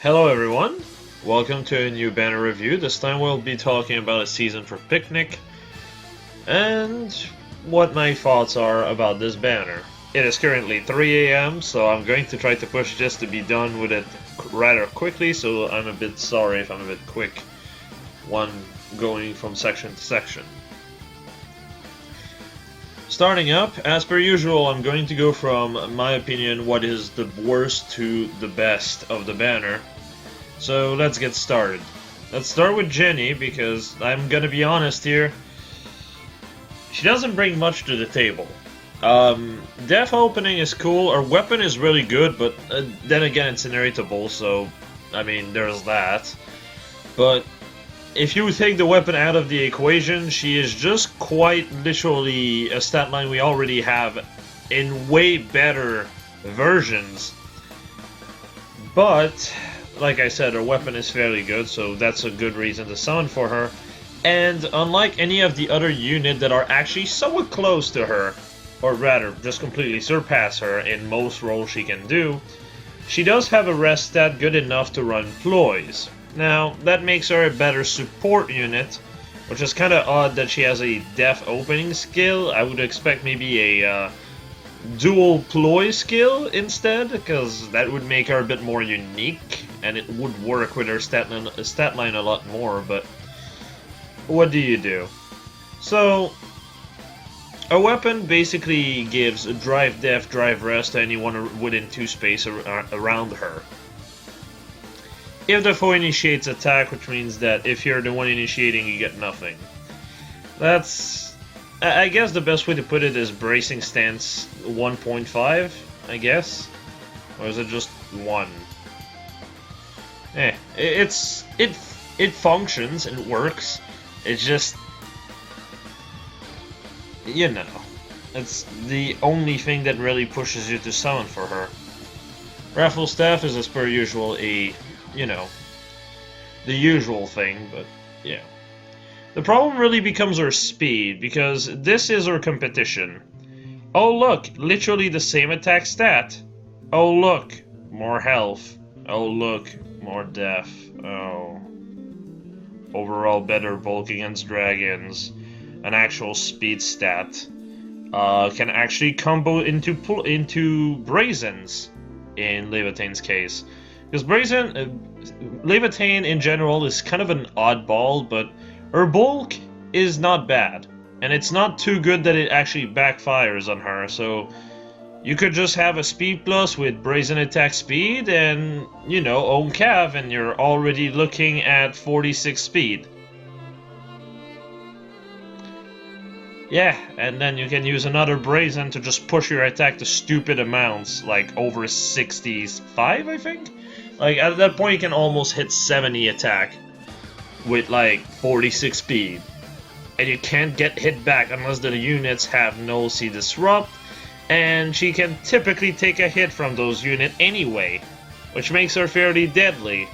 Hello everyone, welcome to a new banner review. This time we'll be talking about a season for Picnic and what my thoughts are about this banner. It is currently 3 AM, so I'm going to try to push this to be done with it rather quickly, so I'm a bit sorry if I'm a bit quick when going from section to section. Starting up, as per usual, I'm going to go from my opinion what is the worst to the best of the banner. So let's get started. Let's start with Jenny, because I'm gonna be honest here, she doesn't bring much to the table. Death opening is cool, her weapon is really good, but then again it's inheritable, so I mean there's that. But if you take the weapon out of the equation, she is just quite literally a stat line we already have in way better versions. But like I said, her weapon is fairly good, so that's a good reason to summon for her. And unlike any of the other units that are actually somewhat close to her, or rather, just completely surpass her in most roles she can do, she does have a rest stat good enough to run ploys. Now, that makes her a better support unit, which is kind of odd that she has a death opening skill. I would expect maybe a dual ploy skill instead, because that would make her a bit more unique, and it would work with her stat line a lot more, but what do you do? So, a weapon basically gives a drive death, drive rest to anyone within 2 space around her. If the foe initiates attack, which means that if you're the one initiating, you get nothing. That's, I guess the best way to put it is bracing stance 1.5, I guess? Or is it just 1? It functions and works. It's just, you know, it's the only thing that really pushes you to summon for her. Raffle Staff is as per usual you know, the usual thing, but yeah. The problem really becomes her speed, because this is her competition. Oh look, literally the same attack stat. Oh look, more health. Oh look, more death. Oh. Overall better bulk against dragons. An actual speed stat. Can actually combo into Brazens in Levitane's case. Because Levitane in general is kind of an oddball, but her bulk is not bad. And it's not too good that it actually backfires on her, so you could just have a speed plus with Brazen attack speed and, you know, own Cav, and you're already looking at 46 speed. Yeah, and then you can use another Brazen to just push your attack to stupid amounts, like over 65, I think? Like, at that point you can almost hit 70 attack with, like, 46 speed. And you can't get hit back unless the units have no C Disrupt, and she can typically take a hit from those units anyway, which makes her fairly deadly.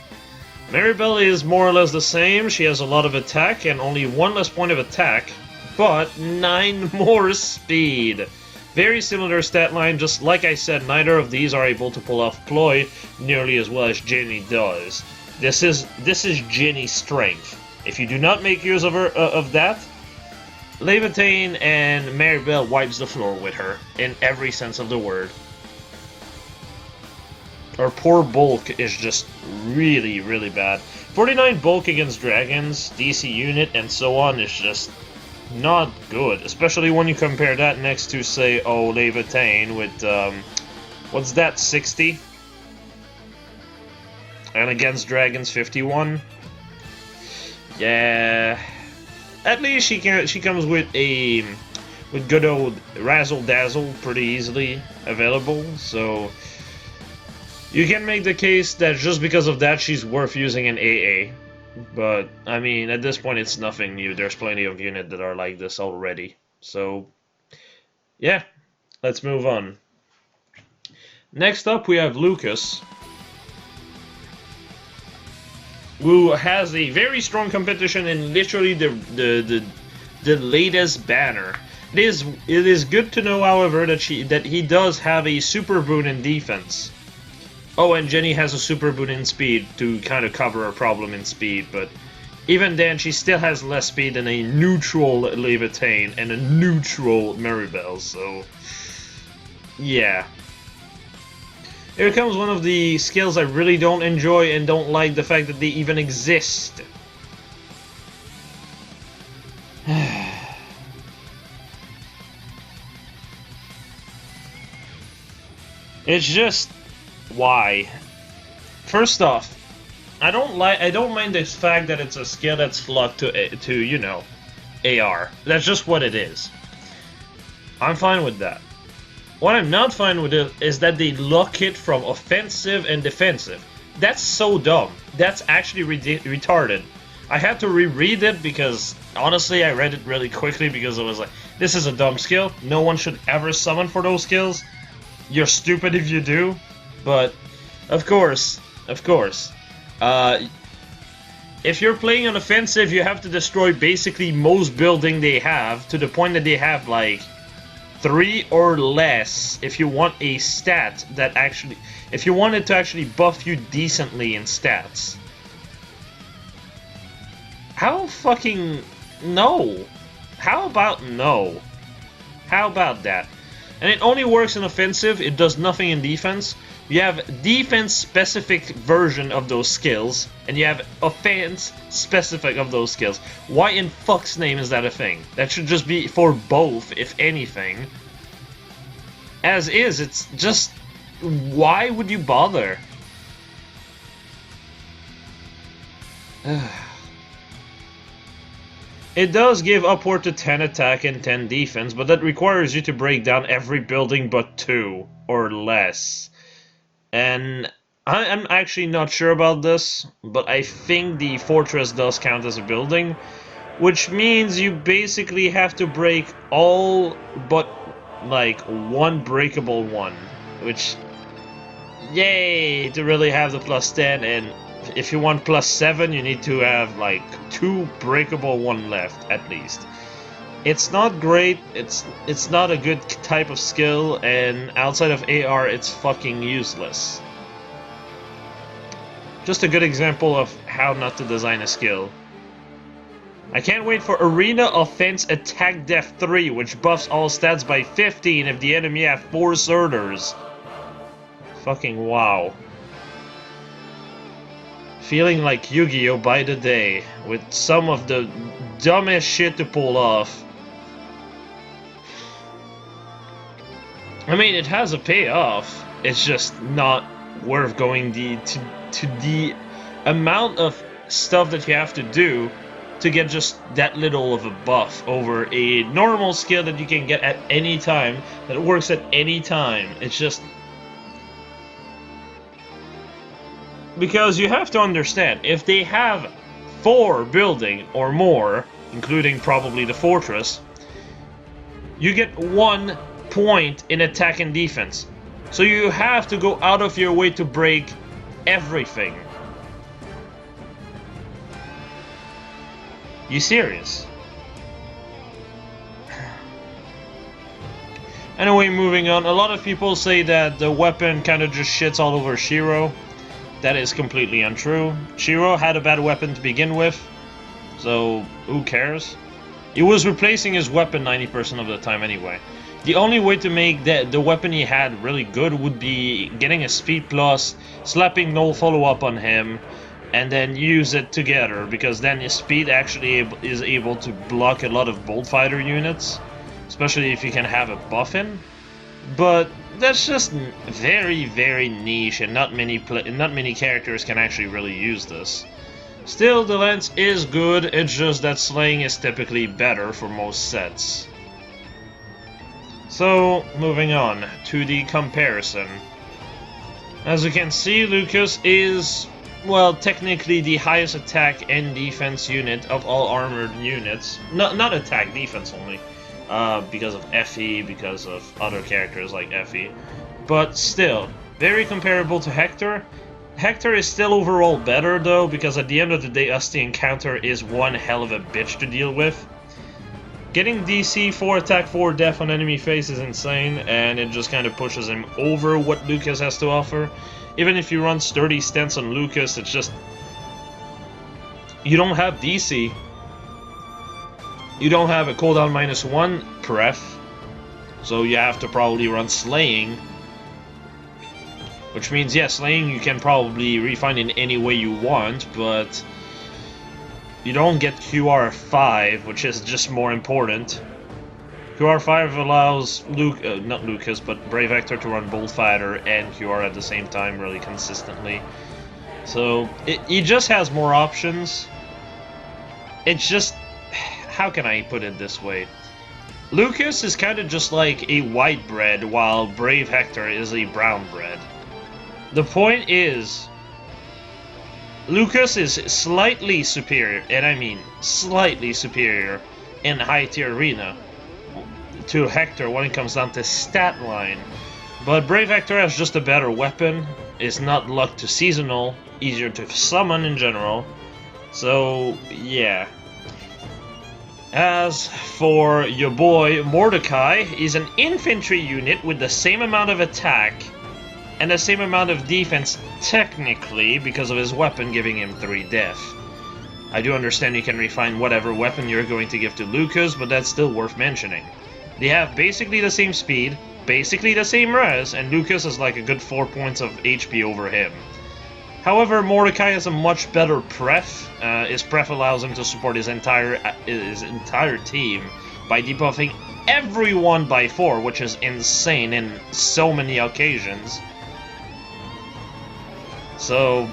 Maribel is more or less the same. She has a lot of attack and only 1 less point of attack, but 9 more speed. Very similar stat line, just like I said, neither of these are able to pull off ploy nearly as well as Ginny does. This is Ginny's strength. If you do not make use of her of that, Levitane and Maribel wipes the floor with her in every sense of the word. Her poor bulk is just really, really bad. 49 bulk against dragons, DC unit, and so on is just not good, especially when you compare that next to, say, Levitane with, what's that, 60? And against dragons, 51? Yeah, at least she comes with good old Razzle Dazzle pretty easily available, so you can make the case that just because of that she's worth using an AA. But, I mean, at this point it's nothing new. There's plenty of units that are like this already. So, yeah, let's move on. Next up we have Lukas, who has a very strong competition in literally the latest banner. It is good to know, however, that he does have a super boon in defense. Oh, and Jenny has a super boot in speed to kind of cover a problem in speed, but even then she still has less speed than a neutral Levitain and a neutral Maribel, so yeah. Here comes one of the skills I really don't enjoy and don't like the fact that they even exist. It's just why. First off, I don't mind this fact that it's a skill that's flocked to you know, AR. That's just what it is. I'm fine with that. What I'm not fine with it is that they lock it from offensive and defensive. That's so dumb. That's actually retarded. I had to reread it because, honestly, I read it really quickly because it was like, this is a dumb skill. No one should ever summon for those skills. You're stupid if you do. But, of course, if you're playing on offensive, you have to destroy basically most building they have to the point that they have, like, 3 or less if you want a stat that actually... if you want it to actually buff you decently in stats. How fucking... no? How about no? How about that? And it only works in offensive, it does nothing in defense. You have defense-specific version of those skills, and you have offense-specific of those skills. Why in fuck's name is that a thing? That should just be for both, if anything. As is, it's just... why would you bother? It does give upward to 10 attack and 10 defense, but that requires you to break down every building but 2, or less. And I'm actually not sure about this, but I think the fortress does count as a building, which means you basically have to break all but, like, one breakable one, which, yay, to really have the plus 10, and if you want plus 7, you need to have, like, 2 breakable one left, at least. It's not great, it's not a good type of skill, and outside of AR, it's fucking useless. Just a good example of how not to design a skill. I can't wait for Arena Offense Attack Def 3, which buffs all stats by 15 if the enemy have 4 Surters. Fucking wow. Feeling like Yu-Gi-Oh! By the day, with some of the dumbest shit to pull off. I mean, it has a payoff. It's just not worth going to the amount of stuff that you have to do to get just that little of a buff over a normal skill that you can get at any time, that works at any time. It's just... because you have to understand, if they have 4 building or more, including probably the fortress, you get 1 point in attack and defense. So you have to go out of your way to break everything. You serious? Anyway, moving on. A lot of people say that the weapon kind of just shits all over Shiro. That is completely untrue. Shiro had a bad weapon to begin with, so who cares? He was replacing his weapon 90% of the time anyway. The only way to make the weapon he had really good would be getting a speed plus, slapping no follow-up on him, and then use it together, because then his speed actually is able to block a lot of Bolt Fighter units, especially if you can have a buff in. But that's just very, very niche, and not many characters can actually really use this. Still, the lance is good, it's just that slaying is typically better for most sets. So, moving on to the comparison. As you can see, Lukas is, well, technically the highest attack and defense unit of all armored units. Not attack, defense only. Because of Effie, because of other characters like Effie. But still, very comparable to Hector. Hector is still overall better though, because at the end of the day, the encounter is one hell of a bitch to deal with. Getting DC 4 attack 4 death on enemy face is insane, and it just kind of pushes him over what Lukas has to offer. Even if you run sturdy stance on Lukas, it's just... you don't have DC. You don't have a cooldown -1 pref, so you have to probably run slaying. Which means, yeah, slaying you can probably refine in any way you want, but you don't get QR5, which is just more important. QR5 allows not Lukas, but Brave Hector to run Bullfighter and QR at the same time really consistently. So, he just has more options. It's just... how can I put it this way? Lukas is kind of just like a white bread, while Brave Hector is a brown bread. The point is, Lukas is slightly superior, and I mean slightly superior, in high tier arena to Hector when it comes down to stat line. But Brave Hector has just a better weapon, is not luck to seasonal, easier to summon in general. So, yeah. As for your boy Mordecai, he's an infantry unit with the same amount of attack and the same amount of defense, technically, because of his weapon giving him 3 death. I do understand you can refine whatever weapon you're going to give to Lukas, but that's still worth mentioning. They have basically the same speed, basically the same res, and Lukas is like a good 4 points of HP over him. However, Mordecai has a much better pref. His pref allows him to support his entire team by debuffing everyone by 4, which is insane in so many occasions. So,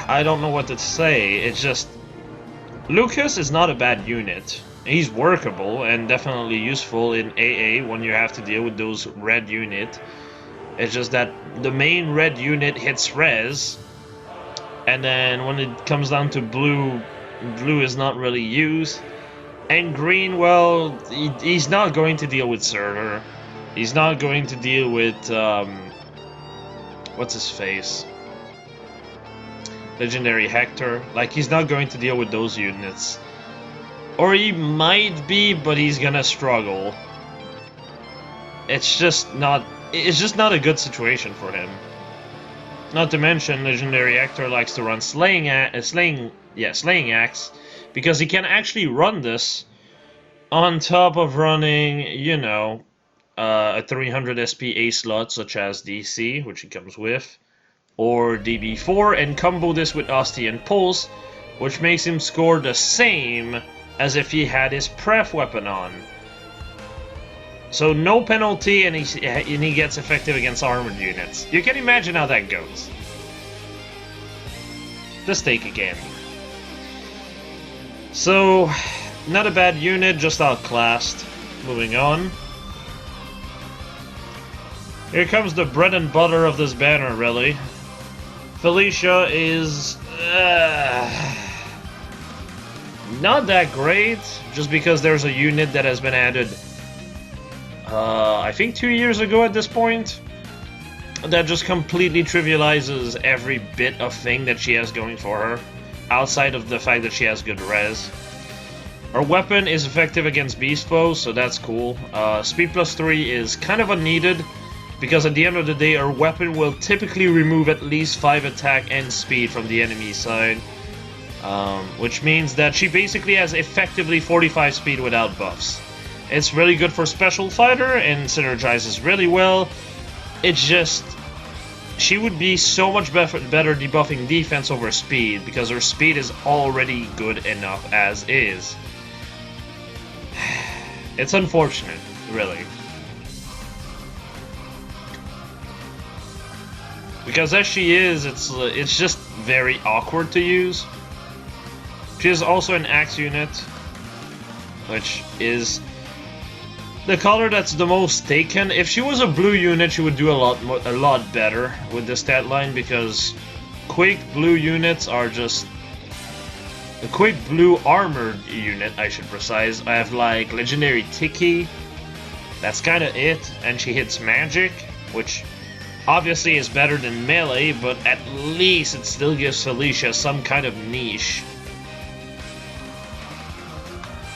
I don't know what to say. It's just, Lukas is not a bad unit. He's workable and definitely useful in AA when you have to deal with those red unit. It's just that the main red unit hits res, and then when it comes down to blue, blue is not really used. And green, well, he's not going to deal with Surtur. He's not going to deal with, what's his face? Legendary Hector. Like, he's not going to deal with those units. Or he might be, but he's gonna struggle. It's just not a good situation for him. Not to mention, Legendary Hector likes to run Slaying Axe, because he can actually run this on top of running, you know, a 300 SP A slot such as DC, which he comes with, or DB4, and combo this with Asti and Pulse, which makes him score the same as if he had his pref weapon on. So no penalty, and he gets effective against armored units. You can imagine how that goes. The stake again. So, not a bad unit, just outclassed. Moving on. Here comes the bread and butter of this banner, really. Felicia is... not that great, just because there's a unit that has been added, I think 2 years ago at this point, that just completely trivializes every bit of thing that she has going for her, outside of the fact that she has good res. Her weapon is effective against beast foes, so that's cool. Speed plus 3 is kind of unneeded, because at the end of the day, her weapon will typically remove at least 5 attack and speed from the enemy side. Which means that she basically has effectively 45 speed without buffs. It's really good for special fighter and synergizes really well. It's just, she would be so much better debuffing defense over speed, because her speed is already good enough as is. It's unfortunate, really. Because as she is, it's just very awkward to use. She is also an axe unit, which is the color that's the most taken. If she was a blue unit, she would do a lot better with the stat line, because quick blue units are just a quick blue armored unit, I should precise. I have like Legendary Tiki. That's kind of it, and she hits magic, which obviously is better than melee, but at least it still gives Felicia some kind of niche.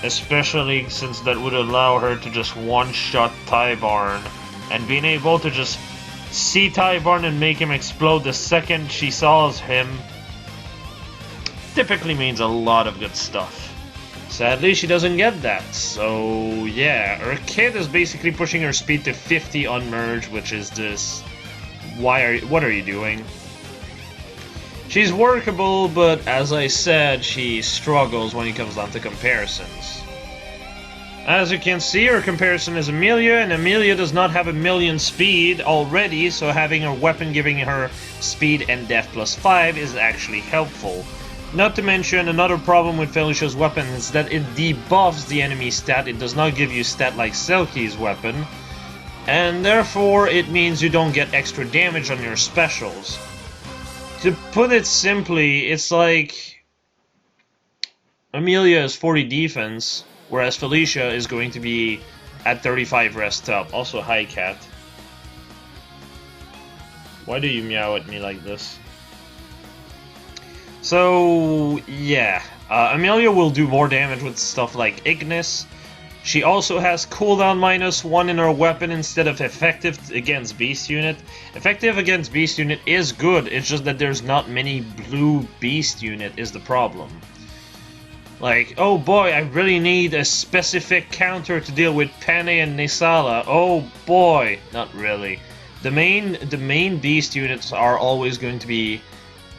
Especially since that would allow her to just one-shot Tybarn. And being able to just see Tybarn and make him explode the second she saws him typically means a lot of good stuff. Sadly, she doesn't get that, so yeah, her kid is basically pushing her speed to 50 on merge, which is just... what are you doing? She's workable, but as I said, she struggles when it comes down to comparisons. As you can see, her comparison is Amelia, and Amelia does not have 1,000,000 speed already, so having her weapon giving her speed and def plus 5 is actually helpful. Not to mention, another problem with Felicia's weapon is that it debuffs the enemy stat. It does not give you stat like Selkie's weapon, and therefore it means you don't get extra damage on your specials. To put it simply, it's like Amelia is 40 defense, whereas Felicia is going to be at 35 rest up. Also, hi cat. Why do you meow at me like this? So, yeah, Amelia will do more damage with stuff like Ignis. She also has cooldown -1 in her weapon instead of effective against Beast Unit. Effective against Beast Unit is good, it's just that there's not many blue Beast Unit is the problem. Like, oh boy, I really need a specific counter to deal with Pane and Nisala. Oh boy, not really. The main Beast Units are always going to be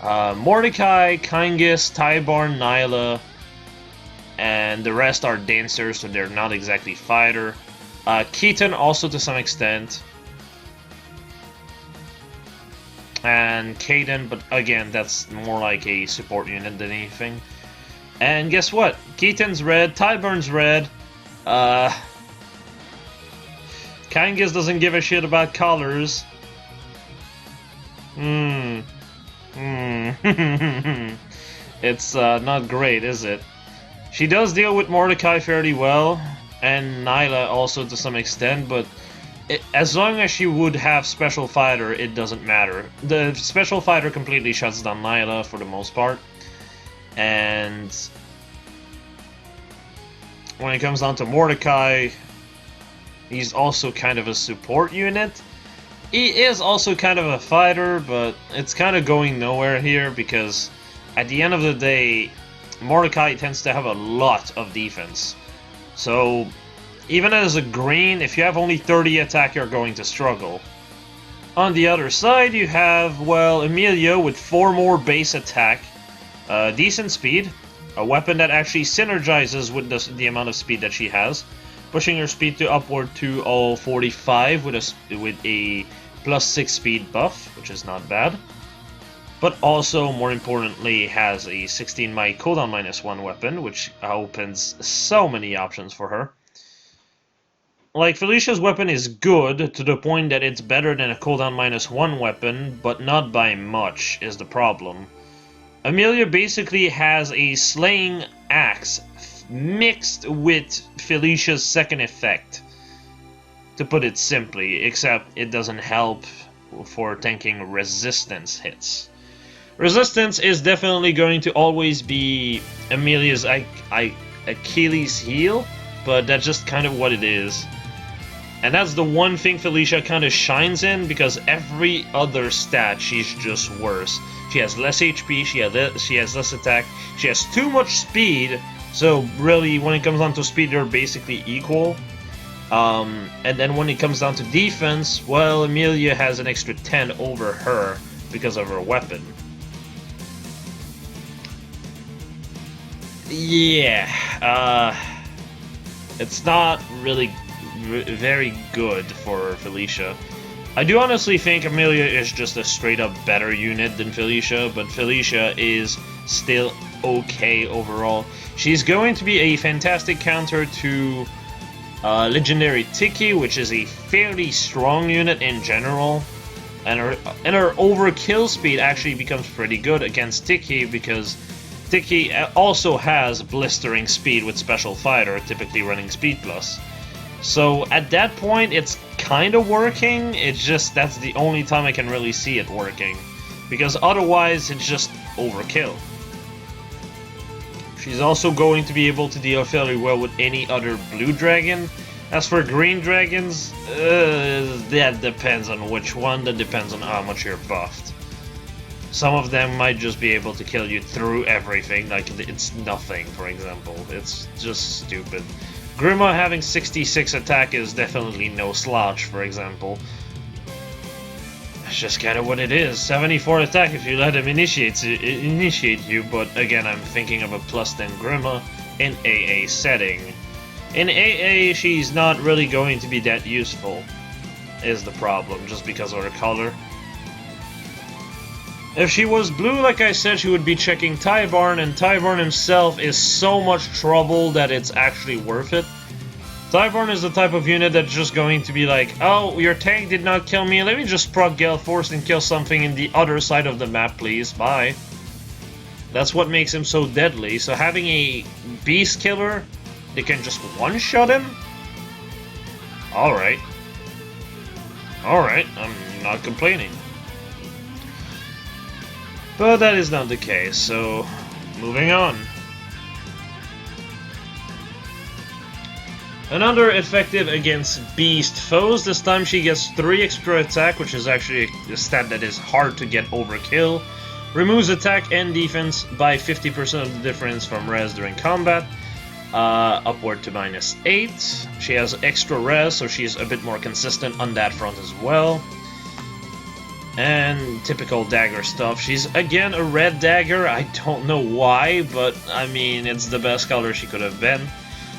Mordecai, Kyngus, Tybarn, Nyla, and the rest are dancers, so they're not exactly fighter. Keaton also to some extent. And Kaden, but again, that's more like a support unit than anything. And guess what? Keaton's red, Tyburn's red. Kyngus doesn't give a shit about colors. It's not great, is it? She does deal with Mordecai fairly well, and Nyla also to some extent, but as long as she would have Special Fighter, it doesn't matter. The Special Fighter completely shuts down Nyla for the most part, and when it comes down to Mordecai, he's also kind of a support unit. He is also kind of a fighter, but it's kind of going nowhere here because at the end of the day, Mordecai tends to have a lot of defense. So even as a green, if you have only 30 attack, you're going to struggle. On the other side, you have, well, Amelia with 4 more base attack, decent speed, a weapon that actually synergizes with the amount of speed that she has, pushing her speed to upward to all 45 with a +6 speed buff, which is not bad. But also, more importantly, has a 16 might cooldown -1 weapon, which opens so many options for her. Like, Felicia's weapon is good to the point that it's better than a cooldown -1 weapon, but not by much is the problem. Amelia basically has a slaying axe mixed with Felicia's second effect, to put it simply, except it doesn't help for tanking resistance hits. Resistance is definitely going to always be Amelia's Achilles heel, but that's just kind of what it is. And that's the one thing Felicia kind of shines in, because every other stat she's just worse. She has less HP, she has less attack, she has too much speed, so really when it comes down to speed they're basically equal. And then when it comes down to defense, well, Amelia has an extra 10 over her because of her weapon. Yeah, it's not really very good for Felicia. I do honestly think Amelia is just a straight up better unit than Felicia, but Felicia is still okay overall. She's going to be a fantastic counter to Legendary Tiki, which is a fairly strong unit in general, and her overkill speed actually becomes pretty good against Tiki because Tiki also has blistering speed with Special Fighter, typically running Speed Plus. So at that point, it's kind of working, it's just that's the only time I can really see it working, because otherwise it's just overkill. She's also going to be able to deal fairly well with any other blue dragon. As for green dragons, that depends on which one, that depends on how much you're buffed. Some of them might just be able to kill you through everything, like it's nothing, for example. It's just stupid. Grima having 66 attack is definitely no slouch, for example. That's just kind of what it is. 74 attack if you let him initiate you, but again, I'm thinking of a plus 10 Grima in AA setting. In AA, she's not really going to be that useful, is the problem, just because of her color. If she was blue, like I said, she would be checking Tyvarn, and Tyvarn himself is so much trouble that it's actually worth it. Tyvarn is the type of unit that's just going to be like, oh, your tank did not kill me, let me just proc Gale Force and kill something in the other side of the map, please, bye. That's what makes him so deadly, so having a beast killer, they can just one-shot him? Alright. Alright, I'm not complaining. But that is not the case, so moving on. Another effective against beast foes. This time she gets 3 extra attack, which is actually a stat that is hard to get overkill. Removes attack and defense by 50% of the difference from res during combat. Upward to -8. She has extra res, so she's a bit more consistent on that front as well. And typical dagger stuff. She's again a red dagger. I don't know why, but I mean, it's the best color she could have been.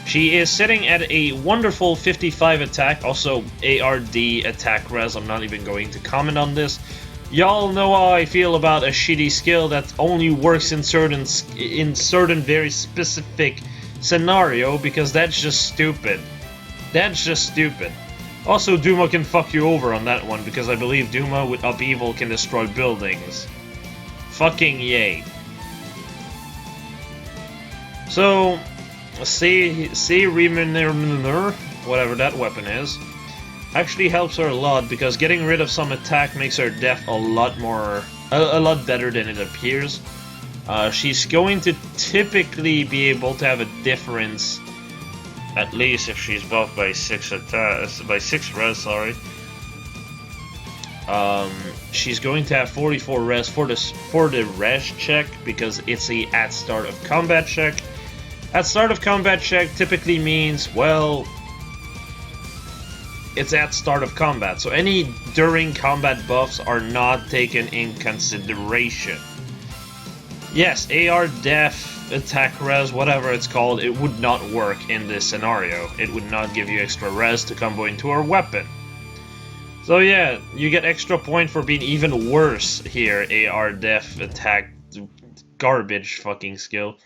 She is sitting at a wonderful 55 attack, also ARD attack res. I'm not even going to comment on this. Y'all know how I feel about a shitty skill that only works in certain very specific scenario, because that's just stupid. That's just stupid. Also, Duma can fuck you over on that one, because I believe Duma with Upheaval can destroy buildings. Fucking yay. So, say Remunerator, whatever that weapon is, actually helps her a lot, because getting rid of some attack makes her def a lot better than it appears. She's going to typically be able to have a difference, at least if she's buffed by 6 res, sorry. She's going to have 44 res for the res check, because it's a at start of combat check. At start of combat check typically means, well, it's at start of combat, so any during combat buffs are not taken in consideration. Yes, AR def, attack res, whatever it's called, it would not work in this scenario. It would not give you extra res to combo into her weapon. So yeah, you get extra point for being even worse here, AR def, attack, garbage fucking skill.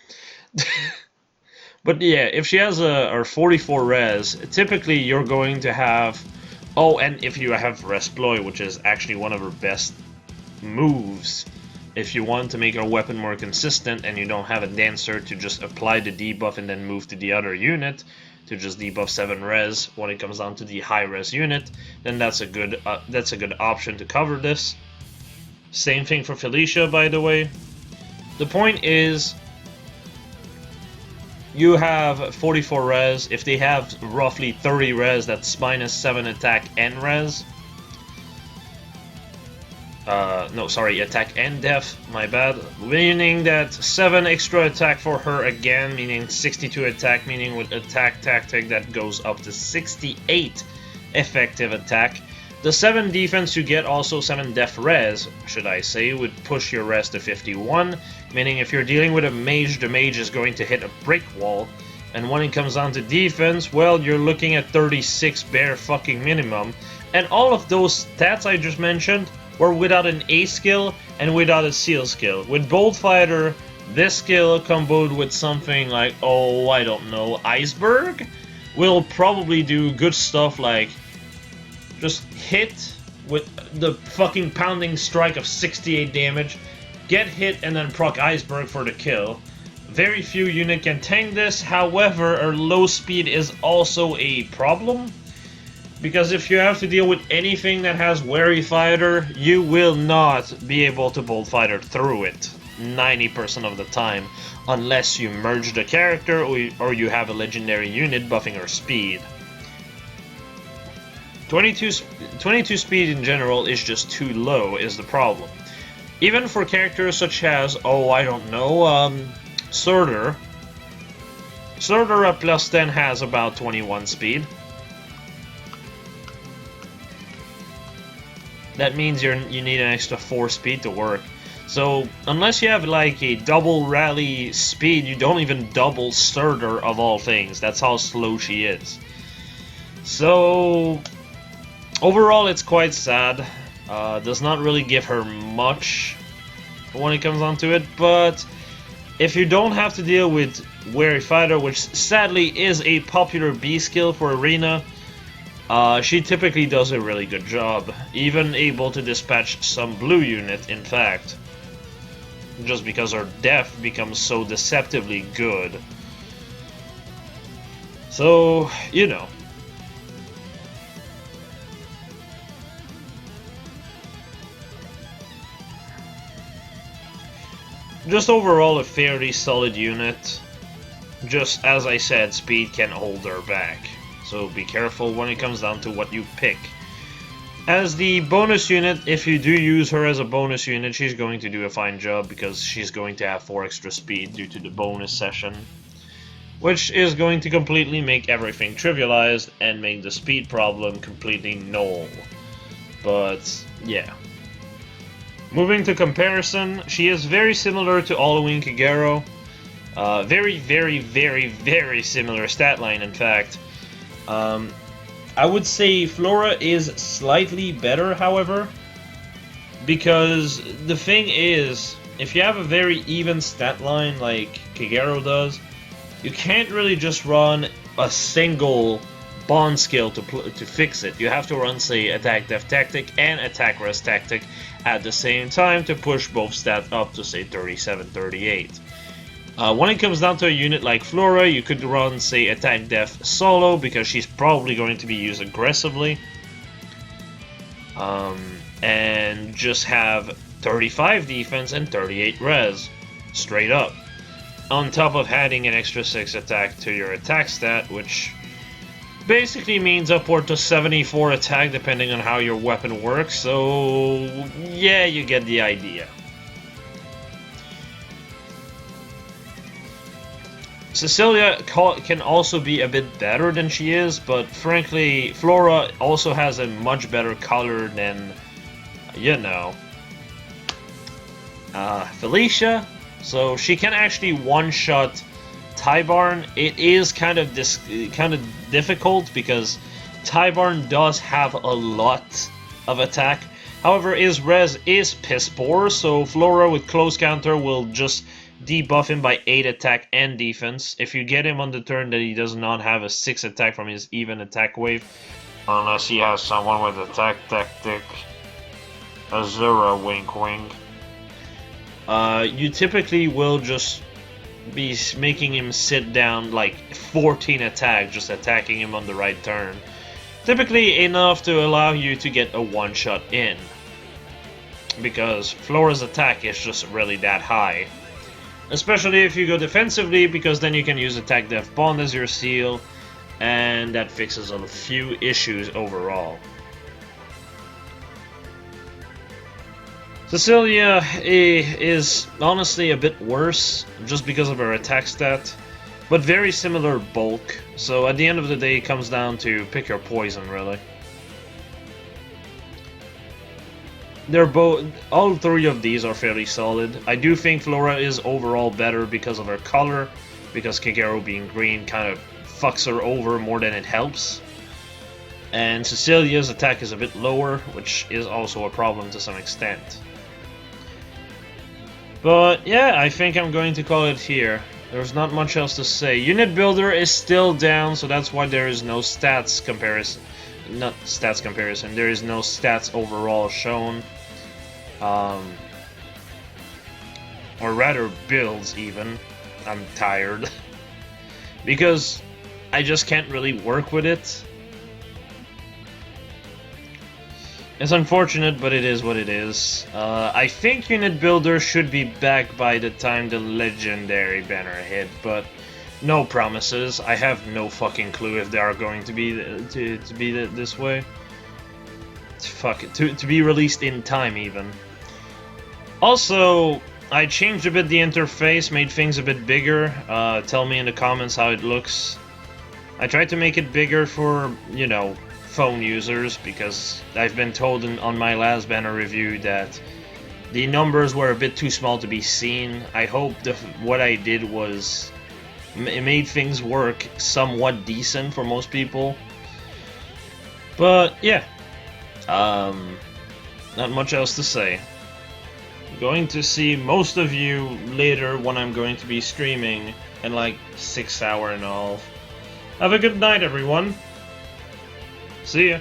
But yeah, if she has her 44 res, typically you're going to have... Oh, and if you have Resploy, which is actually one of her best moves, if you want to make her weapon more consistent and you don't have a Dancer to just apply the debuff and then move to the other unit to just debuff 7 res when it comes down to the high res unit, then that's a good option to cover this. Same thing for Felicia, by the way. The point is, you have 44 res. If they have roughly 30 res, that's -7 attack and res. No, sorry, attack and def, my bad. Meaning that 7 extra attack for her again, meaning 62 attack, meaning with attack tactic that goes up to 68 effective attack. The 7 defense you get, also 7 def res, should I say, would push your res to 51, meaning if you're dealing with a mage, the mage is going to hit a brick wall, and when it comes down to defense, well, you're looking at 36 bare fucking minimum, and all of those stats I just mentioned were without an A skill and without a seal skill. With Bolt Fighter, this skill comboed with something like, oh, I don't know, Iceberg, will probably do good stuff like just hit with the fucking pounding strike of 68 damage, get hit and then proc Iceberg for the kill. Very few units can tank this, however, her low speed is also a problem, because if you have to deal with anything that has Wary Fighter, you will not be able to Bolt Fighter through it. 90% of the time, unless you merge the character or you have a legendary unit buffing her speed. 22 speed in general is just too low, is the problem. Even for characters such as, oh, I don't know, Surtur. Surtur at plus 10 has about 21 speed. That means you need an extra 4 speed to work. So, unless you have like a double rally speed, you don't even double Surtur of all things. That's how slow she is. So, overall it's quite sad. Does not really give her much when it comes down to it, but if you don't have to deal with Wary Fighter, which sadly is a popular B skill for Arena, she typically does a really good job, even able to dispatch some blue unit, in fact, just because her def becomes so deceptively good. So, you know. Just overall a fairly solid unit. Just as I said, speed can hold her back. So be careful when it comes down to what you pick. As the bonus unit, if you do use her as a bonus unit, she's going to do a fine job because she's going to have 4 extra speed due to the bonus session. Which is going to completely make everything trivialized and make the speed problem completely null. But, yeah. Moving to comparison, she is very similar to Halloween Kagero. Very, very, very, very similar stat line, in fact. I would say Flora is slightly better, however, because the thing is, if you have a very even stat line like Kagero does, you can't really just run a single bond skill to fix it. You have to run, say, Attack Def Tactic and Attack Rest Tactic at the same time to push both stats up to, say, 37, 38. When it comes down to a unit like Flora, you could run, say, Attack Def solo, because she's probably going to be used aggressively. And just have 35 defense and 38 res, straight up. On top of adding an extra 6 attack to your attack stat, which basically means upward to 74 attack depending on how your weapon works, so yeah, you get the idea. Cecilia can also be a bit better than she is, but frankly, Flora also has a much better color than, you know, Felicia. So she can actually one-shot Tybarn. It is kind of difficult because Tybarn does have a lot of attack. However, his res is piss poor, so Flora with close counter will just debuff him by 8 attack and defense. If you get him on the turn that he does not have a 6 attack from his even attack wave, unless he has someone with attack tactic, Azura wink wink, you typically will just be making him sit down like 14 attack, just attacking him on the right turn. Typically enough to allow you to get a one-shot in, because Flora's attack is just really that high. Especially if you go defensively, because then you can use Attack Def Bond as your seal, and that fixes a few issues overall. Cecilia is honestly a bit worse, just because of her attack stat, but very similar bulk, so at the end of the day it comes down to pick your poison, really. They're both, all three of these are fairly solid. I do think Flora is overall better because of her color, because Kagero being green kind of fucks her over more than it helps. And Cecilia's attack is a bit lower, which is also a problem to some extent. But yeah, I think I'm going to call it here. There's not much else to say. Unit Builder is still down, so that's why there is no stats comparison. Not stats comparison, there is no stats overall shown. Or rather, builds even. I'm tired. Because I just can't really work with it. It's unfortunate, but it is what it is. I think Unit Builder should be back by the time the Legendary banner hit, but no promises. I have no fucking clue if they are going to be this way. Fuck it, to be released in time even. Also, I changed a bit the interface, made things a bit bigger. Tell me in the comments how it looks. I tried to make it bigger for, you know, phone users, because I've been told on my last banner review that the numbers were a bit too small to be seen. I hope what I did was it made things work somewhat decent for most people. But yeah, not much else to say. Going to see most of you later when I'm going to be streaming in like 6 hours and all. Have a good night, everyone. See ya.